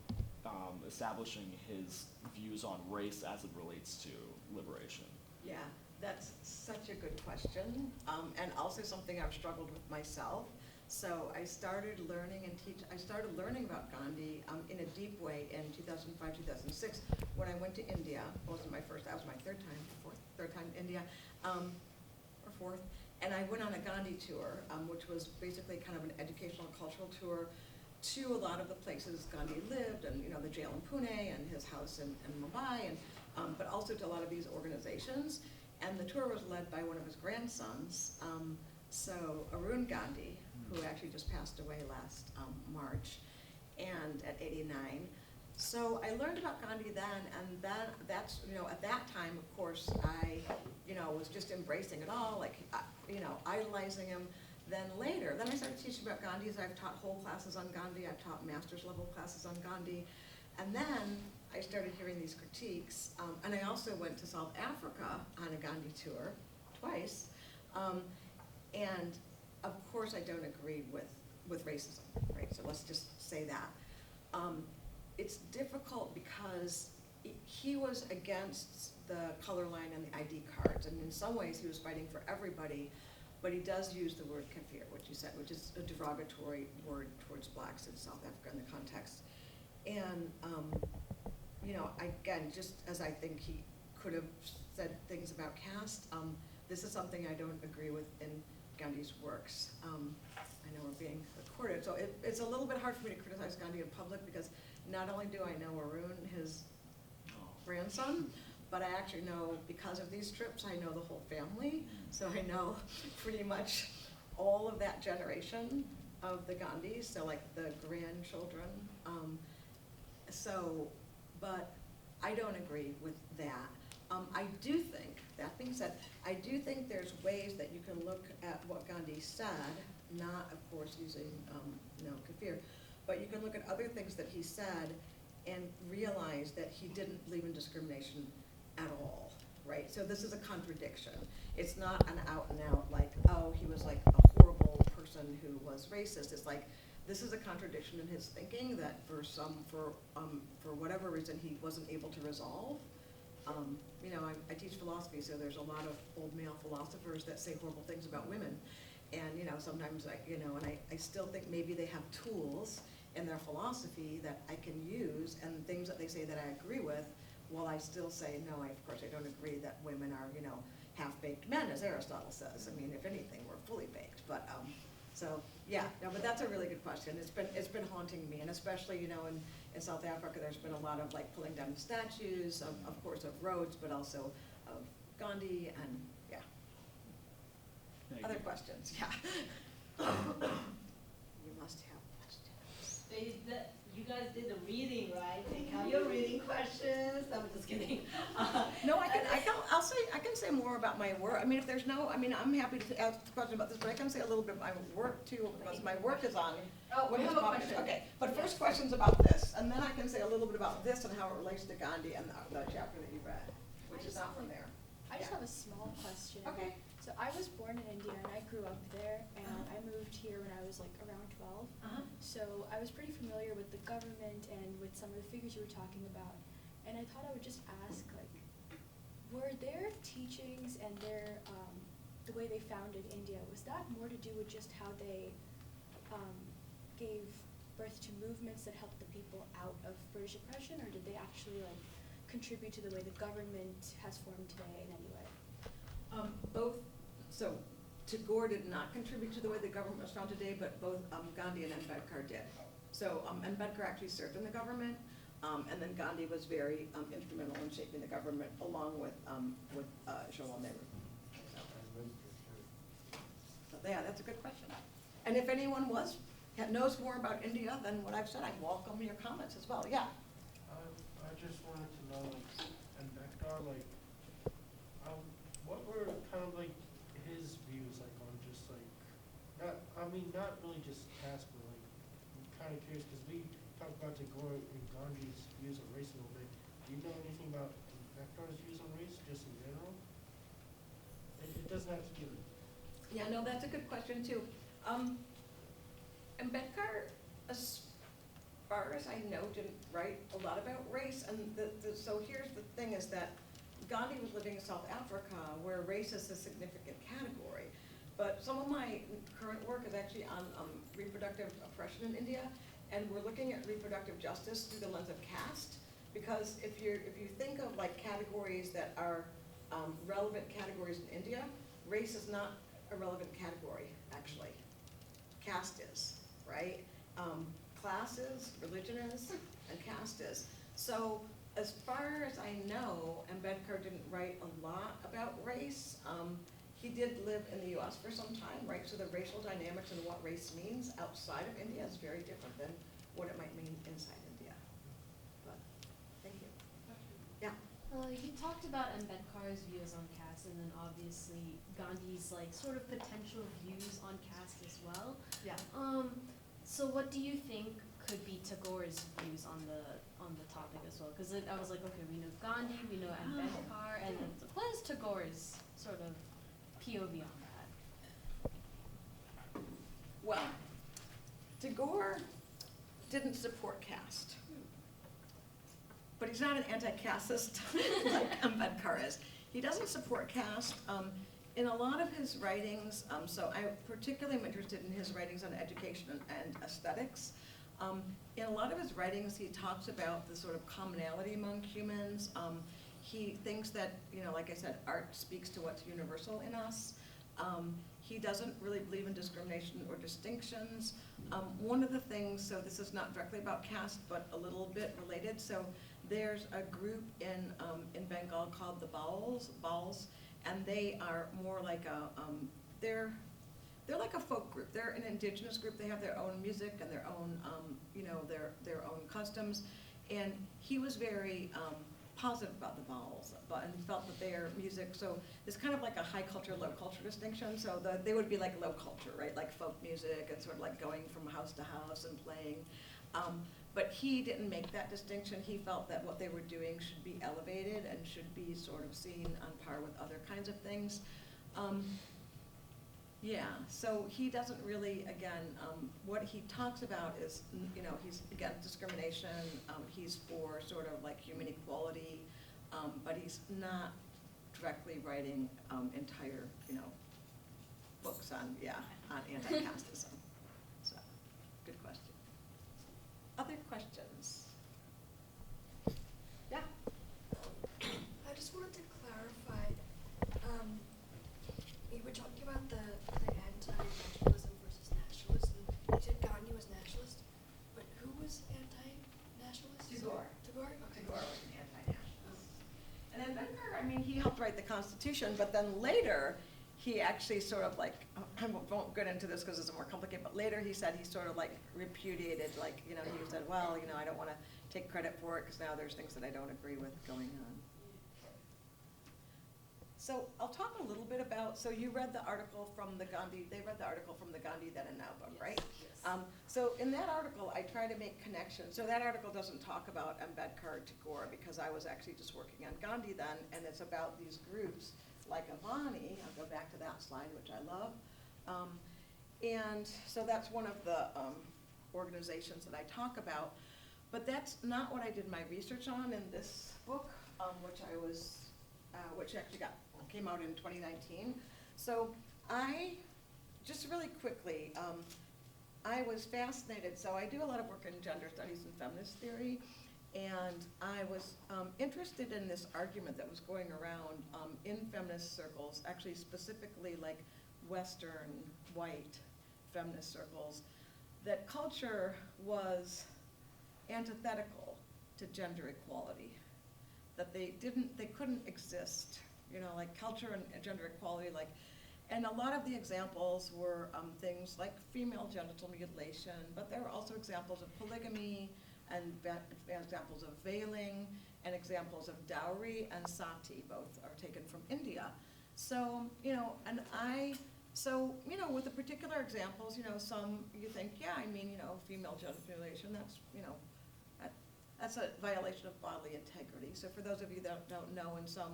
establishing his views on race as it relates to liberation? Yeah, that's such a good question, and also something I've struggled with myself. So I started learning about Gandhi in a deep way in 2005, 2006 when I went to India. It wasn't my first, that was my third time in India, or fourth. And I went on a Gandhi tour, which was basically kind of an educational cultural tour to a lot of the places Gandhi lived, and the jail in Pune and his house in Mumbai, and but also to a lot of these organizations. And the tour was led by one of his grandsons, so Arun Gandhi, who actually just passed away last March, and at 89. So I learned about Gandhi then, and that's at that time, of course, I was just embracing it all, like idolizing him. Then I started teaching about Gandhi. I've taught whole classes on Gandhi. I've taught master's level classes on Gandhi, and then I started hearing these critiques. And I also went to South Africa on a Gandhi tour twice, and of course I don't agree with racism, right? So let's just say that. It's difficult because he was against the color line and the ID cards, and in some ways he was fighting for everybody, but he does use the word kafir, which you said, which is a derogatory word towards blacks in South Africa in the context. And, you know, again, just as I think he could have said things about caste, this is something I don't agree with in Gandhi's works. I know we're being recorded, so it's a little bit hard for me to criticize Gandhi in public because not only do I know Arun, his grandson, but I actually know, because of these trips, I know the whole family. So I know pretty much all of that generation of the Gandhis, so like the grandchildren. But I don't agree with that. I do think, that being said, I do think there's ways that you can look at what Gandhi said, not of course using, you know, kafir, but you can look at other things that he said and realize that he didn't believe in discrimination at all, right? So this is a contradiction. It's not an out and out like, oh, he was like a horrible person who was racist. It's like, this is a contradiction in his thinking that for whatever reason he wasn't able to resolve. You know, I teach philosophy, so there's a lot of old male philosophers that say horrible things about women. And, you know, sometimes I still think maybe they have tools in their philosophy that I can use, and things that they say that I agree with, while I still say, no, of course I don't agree that women are, you know, half-baked men, as Aristotle says. I mean, if anything, we're fully baked. But, so, yeah, no, but that's a really good question. It's been haunting me, and especially, you know, in South Africa, there's been a lot of, like, pulling down statues, of course, of Rhodes, but also of Gandhi, and, yeah. Thank Other you. questions, yeah. You must have questions. You guys did the reading, right? They have your reading questions. I'm just kidding. No, I can say more about my work. I mean, if there's no, I mean, I'm happy to ask a question about this, but I can say a little bit about my work too, because my work is on. Oh, we women's have a politics. question. Okay, but first question's about this, and then I can say a little bit about this and how it relates to Gandhi and the chapter that you read, which is not from there. I just Yeah. have a small question. Okay. So I was born in India and I grew up there, and I moved here when I was like around 12. So I was pretty familiar with the government and with some of the figures you were talking about. And I thought I would just ask, like, were their teachings and their the way they founded India, was that more to do with just how they gave birth to movements that helped the people out of British oppression, or did they actually like contribute to the way the government has formed today in any way? Both, so Tagore did not contribute to the way the government was found today, but both Gandhi and Ambedkar did. So Ambedkar actually served in the government, and then Gandhi was very instrumental in shaping the government along with Jawaharlal Nehru. So, yeah, that's a good question. And if anyone knows more about India than what I've said, I welcome your comments as well. Yeah. I just wanted to know, like, Ambedkar, like, what were kind of like his views, like, on just like, not really just caste, but like, I'm kind of curious, because we talked about Tagore and Gandhi's views on race a little bit. Do you know anything about Ambedkar's views on race, just in general? It doesn't have to be. Yeah, no, that's a good question too. Ambedkar, as far as I know, didn't write a lot about race, and so here's the thing is that Gandhi was living in South Africa where race is a significant category. But some of my current work is actually on reproductive oppression in India, and we're looking at reproductive justice through the lens of caste, because if you think of like categories that are relevant categories in India, race is not a relevant category, actually. Caste is, right? Class is, religion is, and caste is. So as far as I know, Ambedkar didn't write a lot about race. He did live in the US for some time, right? So the racial dynamics and what race means outside of India is very different than what it might mean inside India. But, thank you. Yeah. You talked about Ambedkar's views on caste, and then obviously Gandhi's like sort of potential views on caste as well. Yeah. So what do you think could be Tagore's views on the topic as well? Because I was like, okay, we know Gandhi, we know Ambedkar, and then what is Tagore's sort of POV on that? Well, Tagore didn't support caste, but but he's not an anti-casteist like Ambedkar is. He doesn't support caste. In a lot of his writings, so I particularly am interested in his writings on education and aesthetics. In a lot of his writings, he talks about the sort of commonality among humans. He thinks that, like I said, art speaks to what's universal in us. He doesn't really believe in discrimination or distinctions. One of the things, so this is not directly about caste, but a little bit related. So there's a group in Bengal called the Bauls, and they are more like they're like a folk group. They're an indigenous group. They have their own music and their own, their own customs. And he was very positive about the Bauls, and felt that their music, so it's kind of like a high culture, low culture distinction. So they would be like low culture, right? Like folk music and sort of like going from house to house and playing. But he didn't make that distinction. He felt that what they were doing should be elevated and should be sort of seen on par with other kinds of things. Yeah, so he doesn't really, again, what he talks about is, he's against discrimination, he's for sort of like human equality, but he's not directly writing entire, books on anti-casteism. So, good question. Other questions? Yeah? I just wanted to clarify, you were talking about the anti-nationalism versus nationalist, and you said Gandhi was nationalist, but who was anti-nationalist? Tagore. Tagore? Okay. Tagore was an anti-nationalist. And then Ambedkar, he helped write the Constitution, but then later, he actually sort of like, I won't get into this because it's more complicated, but later he said he sort of like repudiated, like, he said, well, I don't want to take credit for it because now there's things that I don't agree with going on. So I'll talk a little bit about, so you read the article from the Gandhi, they read the article from the Gandhi Then and Now book, right? Yes. So in that article, I try to make connections. So that article doesn't talk about Ambedkar Tagore because I was actually just working on Gandhi then, and it's about these groups like Avani. I'll go back to that slide, which I love. And so that's one of the organizations that I talk about. But that's not what I did my research on in this book, which actually came out in 2019. So just really quickly, I was fascinated. So I do a lot of work in gender studies and feminist theory. And I was interested in this argument that was going around in feminist circles, actually specifically like Western white feminist circles, that culture was antithetical to gender equality, that they couldn't exist, like culture and gender equality, and a lot of the examples were things like female genital mutilation, but there were also examples of polygamy, and examples of veiling, and examples of dowry and sati, both are taken from India. So, with the particular examples, some you think, female genital mutilation, that's a violation of bodily integrity. So for those of you that don't know, in some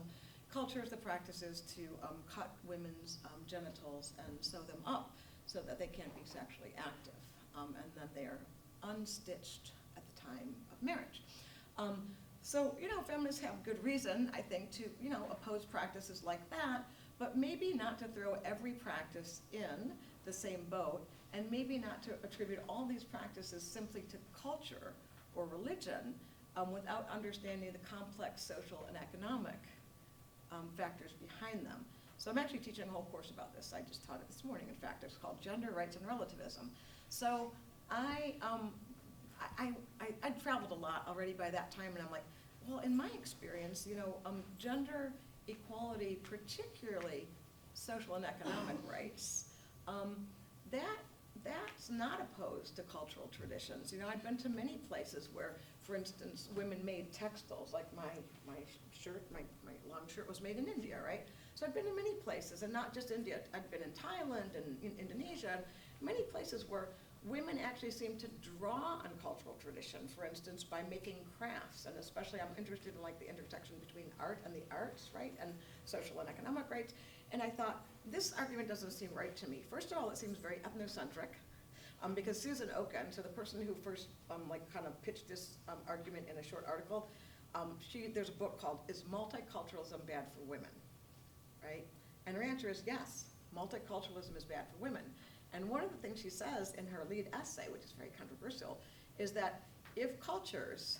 cultures, the practice is to cut women's genitals and sew them up so that they can't be sexually active, and then they're unstitched at the time of marriage. So, feminists have good reason, I think, to, oppose practices like that, but maybe not to throw every practice in the same boat, and maybe not to attribute all these practices simply to culture or religion without understanding the complex social and economic factors behind them. So I'm actually teaching a whole course about this. I just taught it this morning, in fact. It's called Gender, Rights, and Relativism. So I'd traveled a lot already by that time, and I'm like, well, in my experience, gender equality, particularly social and economic rights, that's not opposed to cultural traditions. I've been to many places where, for instance, women made textiles, like my shirt, my long shirt was made in India, right? So I've been in many places, and not just India. I've been in Thailand and in Indonesia, and many places where women actually seem to draw on cultural tradition, for instance, by making crafts, and especially I'm interested in the intersection between art and the arts, right, and social and economic rights. And I thought, this argument doesn't seem right to me. First of all, it seems very ethnocentric, because Susan Oken, so the person who first kind of pitched this argument in a short article, there's a book called Is Multiculturalism Bad for Women? Right? And her answer is yes, multiculturalism is bad for women. And one of the things she says in her lead essay, which is very controversial, is that if cultures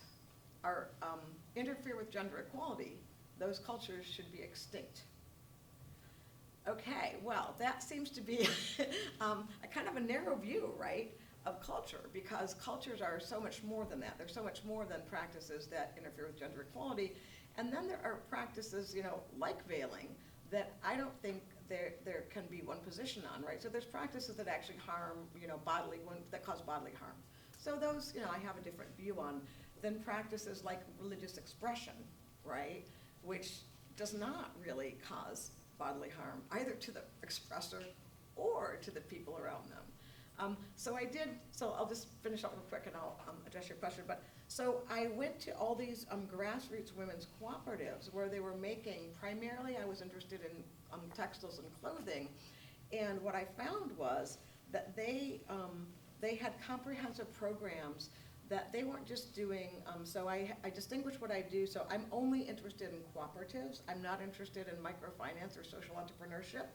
are interfere with gender equality, those cultures should be extinct. Okay, well, that seems to be a kind of a narrow view, right, of culture, because cultures are so much more than that. They're so much more than practices that interfere with gender equality. And then there are practices, like veiling, that I don't think there can be one position on, right? So there's practices that actually harm, that cause bodily harm. So those, I have a different view on than practices like religious expression, right? Which does not really cause bodily harm, either to the expressor or to the people around them. So I'll just finish up real quick and I'll address your question. But so I went to all these grassroots women's cooperatives where they were making, primarily I was interested in textiles and clothing. And what I found was that they had comprehensive programs that they weren't just doing, so I distinguish what I do. So I'm only interested in cooperatives. I'm not interested in microfinance or social entrepreneurship,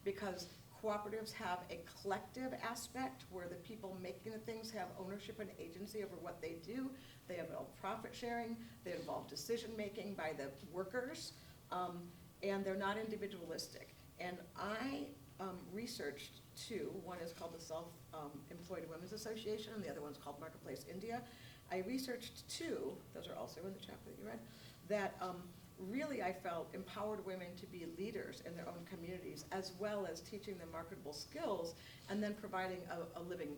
because cooperatives have a collective aspect where the people making the things have ownership and agency over what they do. They involve profit sharing, they involve decision making by the workers, and they're not individualistic. And I researched two. One is called the Self-Employed Women's Association, and the other one's called Marketplace India. I researched two, those are also in the chapter that you read, that really I felt empowered women to be leaders in their own communities, as well as teaching them marketable skills, and then providing a living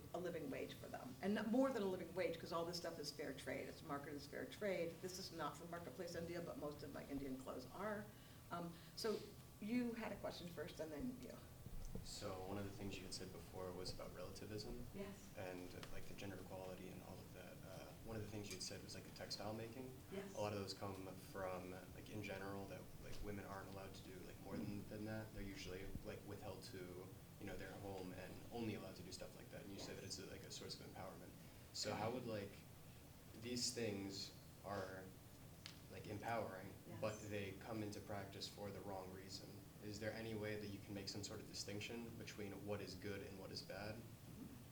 wage for them. And not more than a living wage, because all this stuff is fair trade. It's marketed as fair trade. This is not from Marketplace India, but most of my Indian clothes are. So you had a question first, and then you. So one of the things you had said before was about relativism. Yes. And like the gender equality and all of that. One of the things you had said was like the textile making. Yes. A lot of those come from like in general that like women aren't allowed to do like more than that. They're usually like withheld to their home and only allowed to do stuff like that. And you said that it's like a source of empowerment. So how would like these things are like empowering, but they come into practice for the wrong reason? Is there any way that you can make some sort of distinction between what is good and what is bad?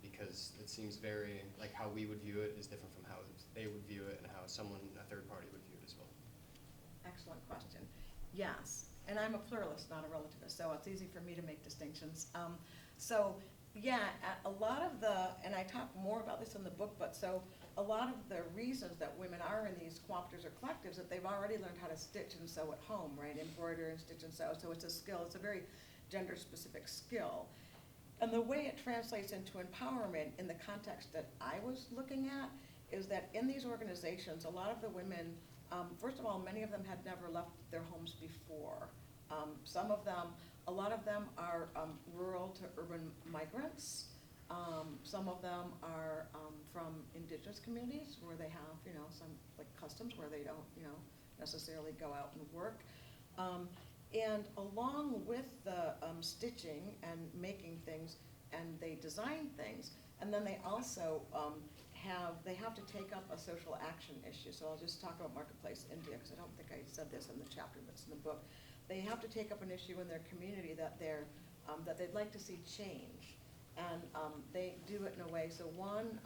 Because it seems very, like how we would view it is different from how they would view it and how a third party would view it as well. Excellent question. Yes, and I'm a pluralist, not a relativist, so it's easy for me to make distinctions. A lot of and I talk more about this in the book, but so a lot of the reasons that women are in these cooperatives or collectives that they've already learned how to stitch and sew at home, right? Embroider and stitch and sew, so it's a skill, it's a very gender-specific skill. And the way it translates into empowerment in the context that I was looking at is that in these organizations, a lot of the women, first of all, many of them had never left their homes before. A lot of them are rural to urban migrants. Some of them are from indigenous communities where they have, some like customs where they don't, necessarily go out and work. And along with the stitching and making things, and they design things, and then they also have to take up a social action issue. So I'll just talk about Marketplace India, because I don't think I said this in the chapter that's in the book. They have to take up an issue in their community that they'd like to see change, and they do it in a way. So one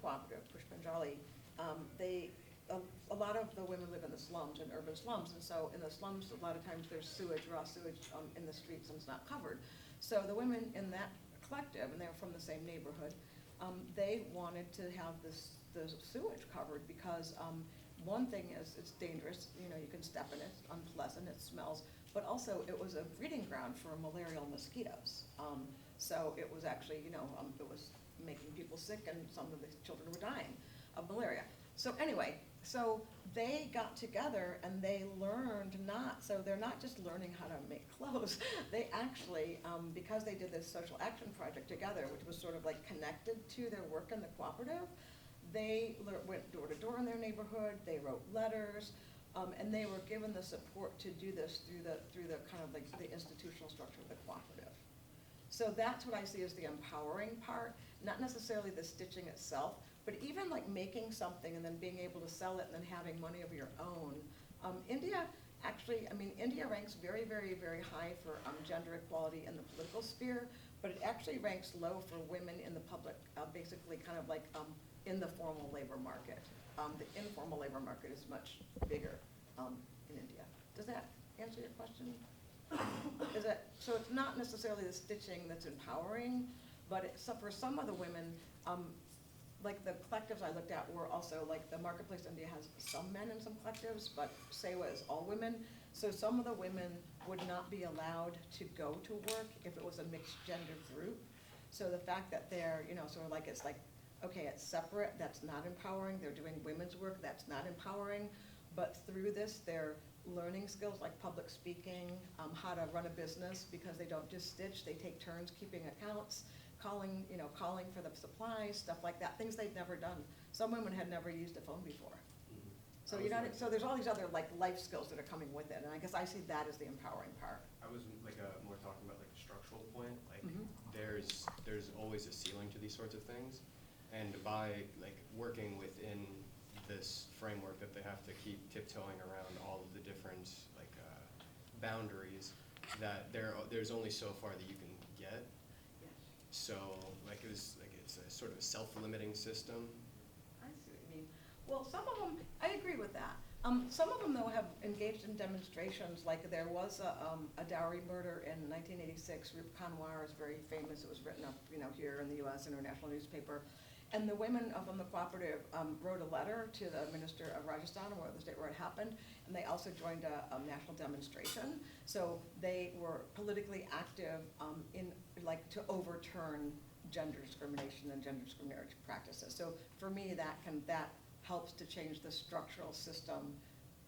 cooperative, Pushpanjali, a lot of the women live in the slums, in urban slums, and so in the slums, a lot of times there's sewage, raw sewage in the streets, and it's not covered. So the women in that collective, and they're from the same neighborhood, they wanted to have the sewage covered because one thing is it's dangerous, you can step in it, it's unpleasant, it smells, but also it was a breeding ground for malarial mosquitoes. So it was actually, it was making people sick, and some of the children were dying of malaria. So anyway, so they got together and they learned so they're not just learning how to make clothes, they actually, because they did this social action project together, which was sort of like connected to their work in the cooperative, they went door to door in their neighborhood, they wrote letters, and they were given the support to do this through the kind of like the institutional structure of the cooperative. So that's what I see as the empowering part, not necessarily the stitching itself, But even like making something and then being able to sell it and then having money of your own. India actually, I mean, India ranks very, very, very high for gender equality in the political sphere, but it actually ranks low for women in the public, basically kind of like in the formal labor market. The informal labor market is much bigger in India. Does that answer your question? So it's not necessarily the stitching that's empowering, but for some of the women, like the collectives I looked at were also like the Marketplace India has some men in some collectives, but Sewa is all women. So some of the women would not be allowed to go to work if it was a mixed gender group. So the fact that they're, sort of like, it's like, okay, it's separate, that's not empowering. They're doing women's work, that's not empowering. But through this, they're learning skills like public speaking, how to run a business, because they don't just stitch, they take turns keeping accounts, calling for the supplies, stuff like that, things they'd never done. Some women had never used a phone before. So so there's all these other like life skills that are coming with it, and I guess I see that as the empowering part. I was like more talking about like a structural point. Like Mhm. there's always a ceiling to these sorts of things, and by like working within this framework that they have to keep tiptoeing around all of the different like boundaries, that there's only so far that you can get. So like it's a sort of a self-limiting system. I see what you mean. Well, some of them, I agree with that. Some of them, though, have engaged in demonstrations. Like there was a dowry murder in 1986. Rup Kanwar is very famous. It was written up, here in the U.S. international newspaper. And the women from the cooperative wrote a letter to the Minister of Rajasthan, or the state where it happened, and they also joined a national demonstration. So they were politically active to overturn gender discrimination and gender discriminatory practices. So for me, that helps to change the structural system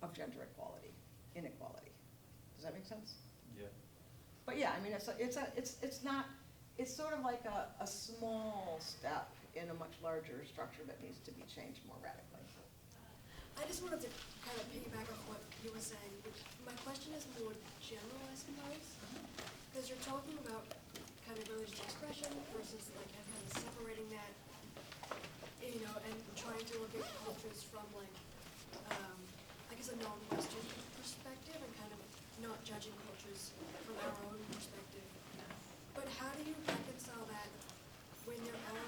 of gender inequality. Does that make sense? Yeah. But yeah, I mean, it's sort of like a small step in a much larger structure that needs to be changed more radically. I just wanted to kind of piggyback off what you were saying. My question is more general, I suppose, because you're talking about kind of religious expression versus like kind of separating that, and trying to look at cultures from like, I guess a non-Western perspective and kind of not judging cultures from our own perspective. But how do you reconcile that when there are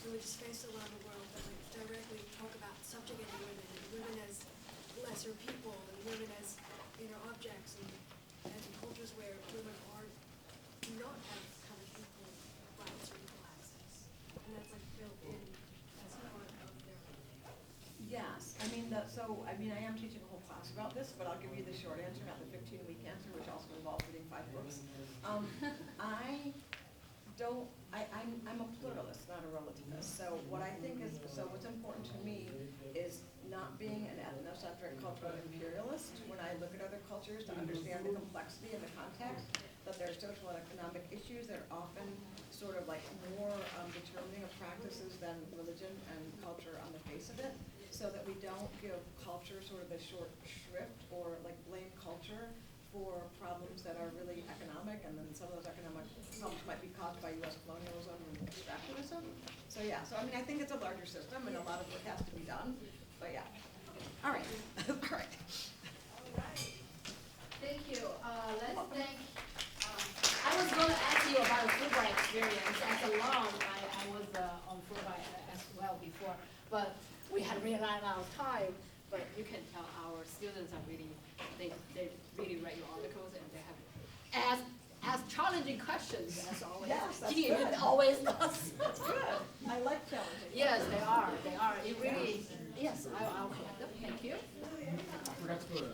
religious faiths around the world that like directly talk about subjugating women and women as lesser people and women as objects and cultures where women do not have kind of equal rights or equal access, and that's like built in as part of their. Yes, I I am teaching a whole class about this, but I'll give you the short answer, not the 15-week answer, which also involves reading 5 books. I'm a pluralist, not a relativist. So what I think is, what's important to me is not being an ethnocentric cultural imperialist when I look at other cultures to understand the complexity and the context, that there are social and economic issues that are often sort of like more determining of practices than religion and culture on the face of it, so that we don't give culture sort of the short shrift or like blame culture for problems that are really economic, and then some of those economic problems might be caused by U.S. colonialism and extractivism. So yeah, I think it's a larger system, and a lot of work has to be done. But yeah, all right, all right. Thank you. Let's thank. I was going to ask you about the Fulbright experience. As alum, I was on Fulbright as well before, but we had really run out of time. But you can tell our students are really, they really read your articles, and they have asked challenging questions as always. Yes, that's He good. always does. That's good. I like challenging. Yes, they are. They are. It really. Yes, I'll collect them. Thank you. I forgot to put